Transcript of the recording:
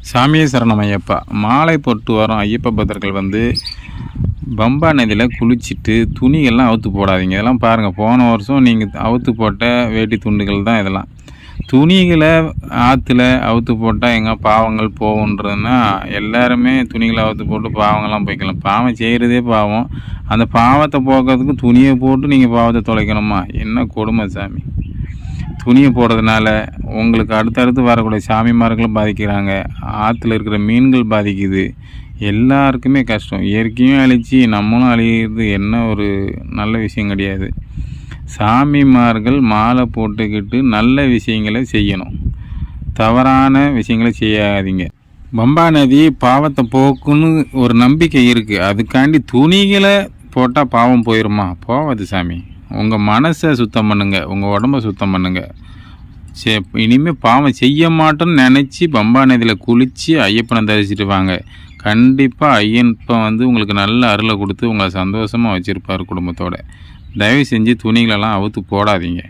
சாமியே சரணம் ஐயப்பா. மாலை போட்டு வரும் ஐயப்ப பக்தர்கள் பம்பா நதியில் குளிச்சுட்டு துணிகள்லாம் அவுத்து போடாதீங்க. இதெல்லாம் பாருங்கள், போன வருஷம் நீங்கள் அவுத்து போட்ட வேட்டி துண்டுகள் தான் இதெல்லாம். துணிகளை ஆற்றுல அவுத்து போட்டால் எங்கே பாவங்கள் போகுன்றதுன்னா எல்லாருமே துணிகளை அவுத்து போட்டு பாவங்கள்லாம் போய்க்கலாம். பாவம் செய்கிறதே பாவம். அந்த பாவத்தை போக்குறதுக்கு துணியை போட்டு நீங்கள் பாவத்தை தொலைக்கணுமா? என்ன கொடுமை சாமி. துணியை போடுறதுனால உங்களுக்கு அடுத்தடுத்து வரக்கூடிய சாமிமார்களும் பாதிக்கிறாங்க, ஆற்றுல இருக்கிற மீன்கள் பாதிக்குது, எல்லாருக்குமே கஷ்டம். இயற்கையும் அழிச்சு நம்மளும் அழிகிறது என்ன ஒரு நல்ல விஷயம் கிடையாது. சாமிமார்கள் மாலை போட்டுக்கிட்டு நல்ல விஷயங்களை செய்யணும், தவறான விஷயங்களை செய்யாதீங்க. பம்பா நதி பாவத்தை போக்குன்னு ஒரு நம்பிக்கை இருக்குது. அதுக்காண்டி துணிகளை போட்டால் பாவம் போயிடுமா? போகாது சாமி. உங்கள் மனசை சுத்தம் பண்ணுங்கள், உங்கள் உடம்பை சுத்தம் பண்ணுங்கள். இனிமேல் பாவம் செய்ய மாட்டோன்னு நினச்சி பம்பா நதியில் குளித்து ஐயப்பனை தரிசிட்டு வாங்க. கண்டிப்பாக ஐயப்பன் உங்களுக்கு நல்ல அருளை கொடுத்து உங்களை சந்தோஷமாக வச்சுருப்பார் குடும்பத்தோடு. தயவு செஞ்சு துணிகளெல்லாம் அவுத்து போடாதீங்க.